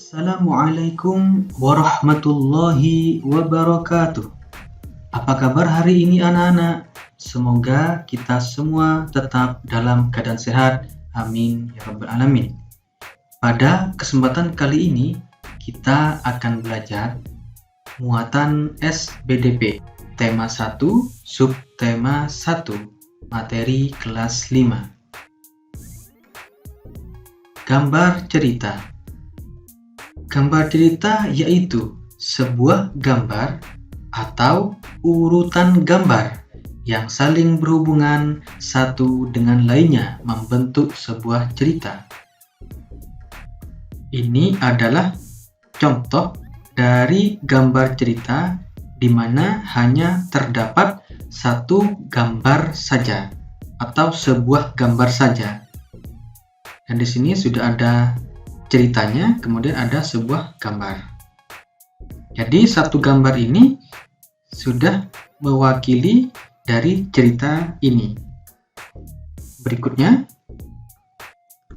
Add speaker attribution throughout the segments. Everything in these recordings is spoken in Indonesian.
Speaker 1: Assalamualaikum warahmatullahi wabarakatuh. Apa kabar hari ini anak-anak? Semoga kita semua tetap dalam keadaan sehat. Amin ya rabbal alamin. Pada kesempatan kali ini kita akan belajar muatan SBDP tema 1, subtema 1, materi kelas 5. Gambar cerita. Gambar cerita yaitu sebuah gambar atau urutan gambar yang saling berhubungan satu dengan lainnya membentuk sebuah cerita. Ini adalah contoh dari gambar cerita di mana hanya terdapat satu gambar saja atau sebuah gambar saja. Dan di sini sudah ada ceritanya, kemudian ada sebuah gambar. Jadi satu gambar ini sudah mewakili dari cerita ini. Berikutnya,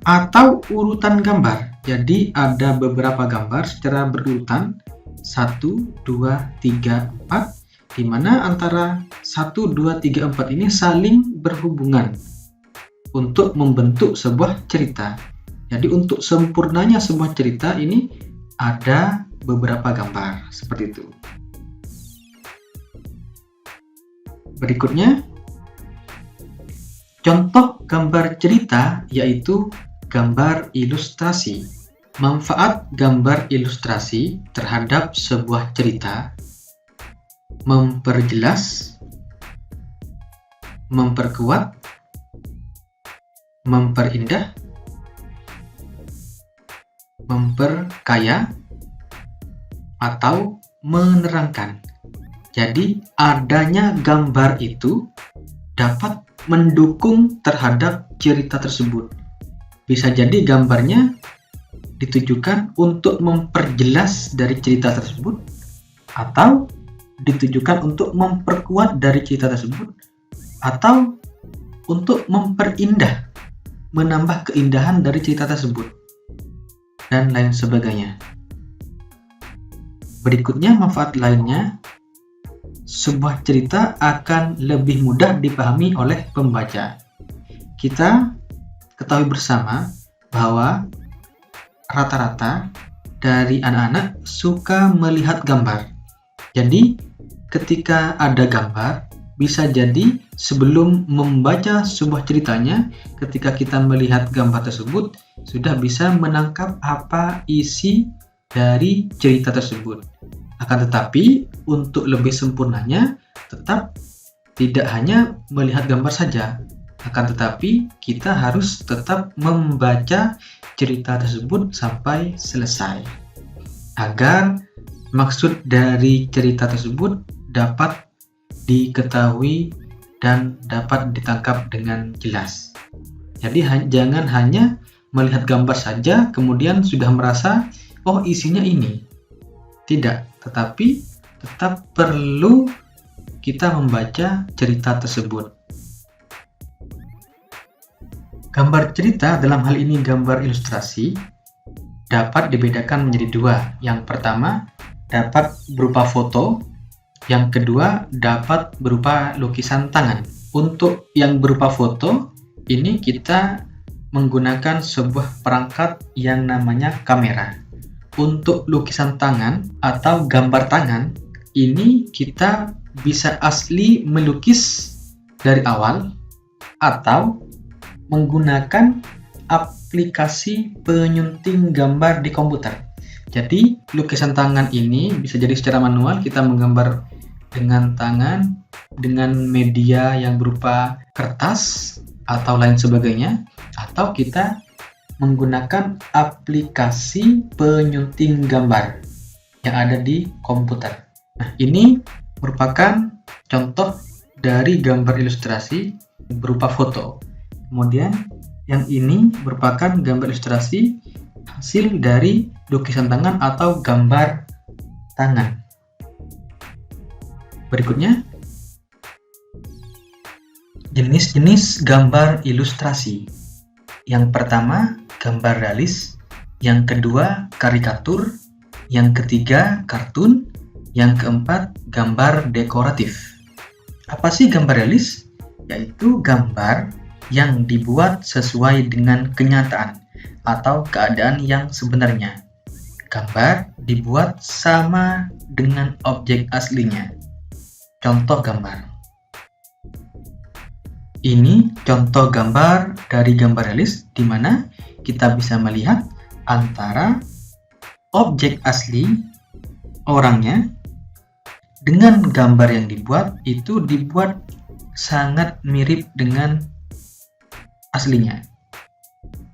Speaker 1: atau urutan gambar. Jadi ada beberapa gambar secara berurutan 1, 2, 3, 4, di mana antara 1, 2, 3, 4 ini saling berhubungan untuk membentuk sebuah cerita. Jadi untuk sempurnanya sebuah cerita ini ada beberapa gambar seperti itu. Berikutnya, contoh gambar cerita yaitu gambar ilustrasi. Manfaat gambar ilustrasi terhadap sebuah cerita: memperjelas, memperkuat, memperindah, memperkaya, atau menerangkan. Jadi adanya gambar itu dapat mendukung terhadap cerita tersebut. Bisa jadi gambarnya ditujukan untuk memperjelas dari cerita tersebut, atau ditujukan untuk memperkuat dari cerita tersebut, atau untuk memperindah, menambah keindahan dari cerita tersebut, dan lain sebagainya. Berikutnya, manfaat lainnya, sebuah cerita akan lebih mudah dipahami oleh pembaca. Kita ketahui bersama bahwa rata-rata dari anak-anak suka melihat gambar. Jadi, ketika ada gambar, bisa jadi sebelum membaca sebuah ceritanya, ketika kita melihat gambar tersebut, sudah bisa menangkap apa isi dari cerita tersebut. Akan tetapi, untuk lebih sempurnanya, tetap tidak hanya melihat gambar saja. Akan tetapi, kita harus tetap membaca cerita tersebut sampai selesai, agar maksud dari cerita tersebut dapat diketahui dan dapat ditangkap dengan jelas. Jadi jangan hanya melihat gambar saja kemudian sudah merasa oh isinya ini. Tidak, tetapi tetap perlu kita membaca cerita tersebut. Gambar cerita, dalam hal ini gambar ilustrasi, dapat dibedakan menjadi dua. Yang pertama dapat berupa foto, yang kedua dapat berupa lukisan tangan. Untuk yang berupa foto, ini kita menggunakan sebuah perangkat yang namanya kamera. Untuk lukisan tangan atau gambar tangan, ini kita bisa asli melukis dari awal atau menggunakan aplikasi penyunting gambar di komputer. Jadi lukisan tangan ini bisa jadi secara manual, kita menggambar dengan tangan, dengan media yang berupa kertas atau lain sebagainya, atau kita menggunakan aplikasi penyunting gambar yang ada di komputer. Nah, ini merupakan contoh dari gambar ilustrasi berupa foto. Kemudian yang ini merupakan gambar ilustrasi hasil dari lukisan tangan atau gambar tangan. Berikutnya, jenis-jenis gambar ilustrasi. Yang pertama, gambar realis. yang kedua karikatur, yang ketiga kartun, yang keempat gambar dekoratif. Apa sih gambar realis? Yaitu gambar yang dibuat sesuai dengan kenyataan atau keadaan yang sebenarnya. Gambar dibuat sama dengan objek aslinya. Contoh gambar. Ini contoh gambar dari gambar realis di mana kita bisa melihat antara objek asli orangnya dengan gambar yang dibuat itu dibuat sangat mirip dengan aslinya.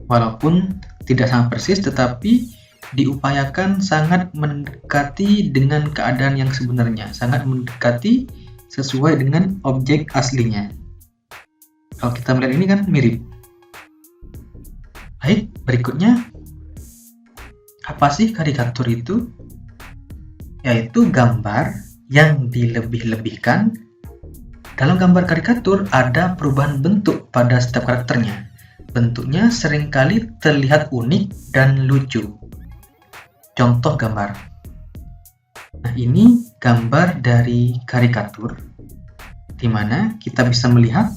Speaker 1: Walaupun tidak sangat persis, tetapi diupayakan sangat mendekati dengan keadaan yang sebenarnya, sangat mendekati sesuai dengan objek aslinya. Kalau kita melihat ini kan mirip. Baik, berikutnya apa sih karikatur itu? Yaitu gambar yang dilebih-lebihkan. Dalam gambar karikatur ada perubahan bentuk pada setiap karakternya. Bentuknya seringkali terlihat unik dan lucu. Contoh gambar. Nah, ini gambar dari karikatur, di mana kita bisa melihat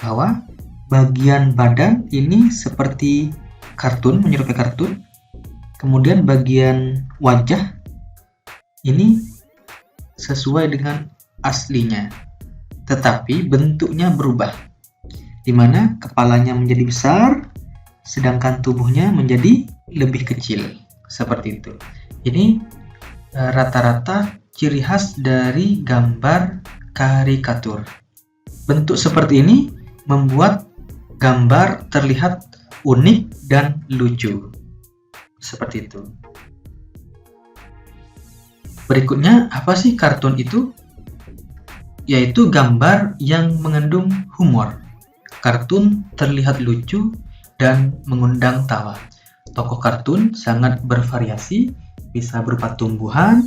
Speaker 1: bahwa bagian badan ini seperti kartun, menyerupai kartun. Kemudian bagian wajah ini sesuai dengan aslinya, tetapi bentuknya berubah, di mana kepalanya menjadi besar, sedangkan tubuhnya menjadi lebih kecil, seperti itu. Ini rata-rata ciri khas dari gambar karikatur. Bentuk seperti ini membuat gambar terlihat unik dan lucu, seperti itu. Berikutnya, apa sih kartun itu? Yaitu gambar yang mengandung humor. Kartun terlihat lucu dan mengundang tawa. Tokoh kartun sangat bervariasi, bisa berupa tumbuhan,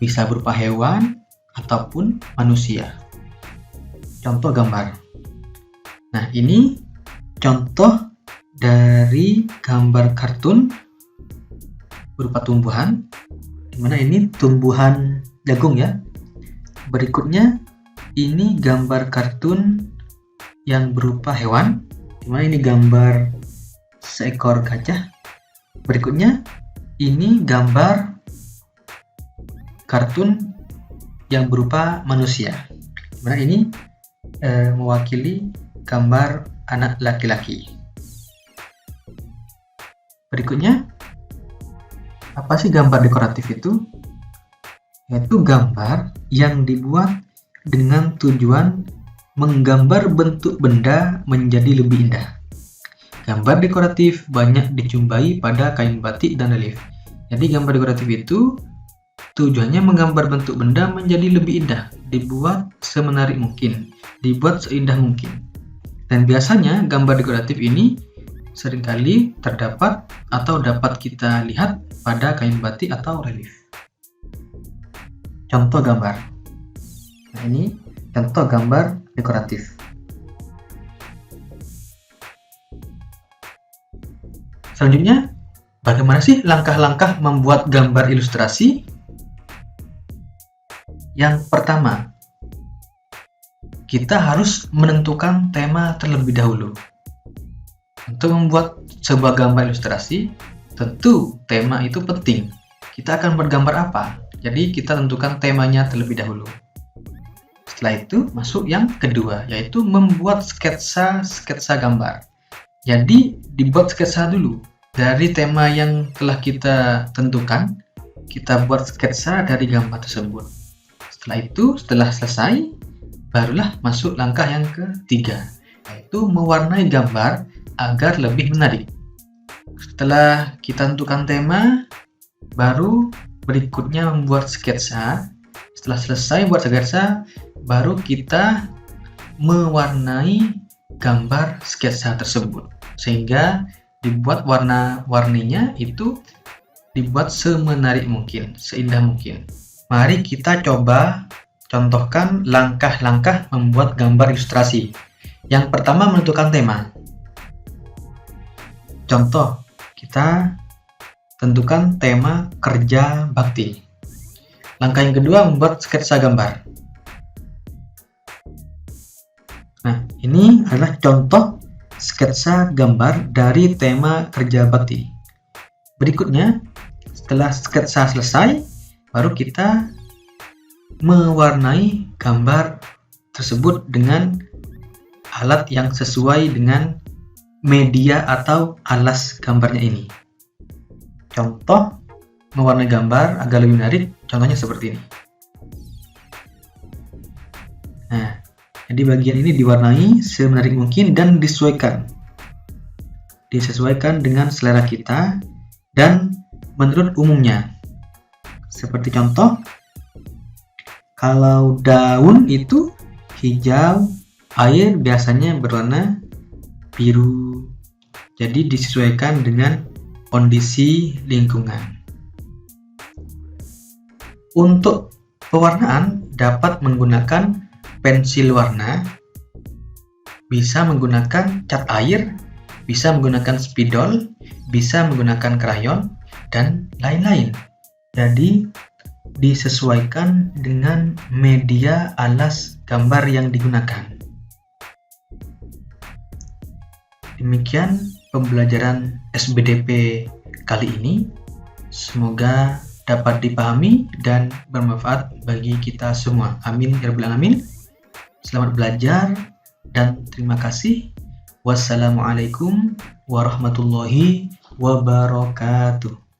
Speaker 1: bisa berupa hewan, ataupun manusia. Contoh gambar. Nah, ini contoh dari gambar kartun berupa tumbuhan, di mana ini tumbuhan jagung ya. Berikutnya ini gambar kartun yang berupa hewan, di mana ini gambar seekor gajah. Berikutnya ini gambar kartun yang berupa manusia, di mana ini mewakili gambar anak laki-laki. Berikutnya, apa sih gambar dekoratif itu? Yaitu gambar yang dibuat dengan tujuan menggambar bentuk benda menjadi lebih indah. Gambar dekoratif banyak dijumpai pada kain batik dan relief. Jadi gambar dekoratif itu tujuannya menggambar bentuk benda menjadi lebih indah, dibuat semenarik mungkin, dibuat seindah mungkin. Dan biasanya gambar dekoratif ini seringkali terdapat atau dapat kita lihat pada kain batik atau relief. Contoh gambar. Nah, ini contoh gambar dekoratif. Selanjutnya, bagaimana sih langkah-langkah membuat gambar ilustrasi? Yang pertama, kita harus menentukan tema terlebih dahulu. Untuk membuat sebuah gambar ilustrasi, tentu tema itu penting. Kita akan bergambar apa? Jadi kita tentukan temanya terlebih dahulu. Setelah itu masuk yang kedua, yaitu membuat sketsa gambar. Jadi dibuat sketsa dulu. Dari tema yang telah kita tentukan, kita buat sketsa dari gambar tersebut. Setelah itu, setelah selesai, barulah masuk langkah yang ketiga, yaitu mewarnai gambar agar lebih menarik. Setelah kita tentukan tema, baru berikutnya membuat sketsa. Setelah selesai buat sketsa, baru kita mewarnai gambar sketsa tersebut, sehingga dibuat warna-warninya itu dibuat semenarik mungkin, seindah mungkin. Mari kita coba contohkan langkah-langkah membuat gambar ilustrasi. Yang pertama, menentukan tema. Contoh, kita tentukan tema kerja bakti. Langkah yang kedua, membuat sketsa gambar. Nah, ini adalah contoh sketsa gambar dari tema kerja bakti. Berikutnya, setelah sketsa selesai, baru kita mewarnai gambar tersebut dengan alat yang sesuai dengan media atau alas gambarnya ini. Contoh mewarnai gambar agar lebih menarik, contohnya seperti ini. Nah, jadi bagian ini diwarnai semenarik mungkin dan disesuaikan dengan selera kita dan menurut umumnya. Seperti contoh, kalau daun itu hijau, air biasanya berwarna biru. Jadi disesuaikan dengan kondisi lingkungan. Untuk pewarnaan dapat menggunakan pensil warna, bisa menggunakan cat air, bisa menggunakan spidol, bisa menggunakan krayon, dan lain-lain. Jadi disesuaikan dengan media alas gambar yang digunakan. Demikian pembelajaran SBDP kali ini. Semoga dapat dipahami dan bermanfaat bagi kita semua. Amin ya rabbal alamin. Selamat belajar dan terima kasih. Wassalamualaikum warahmatullahi wabarakatuh.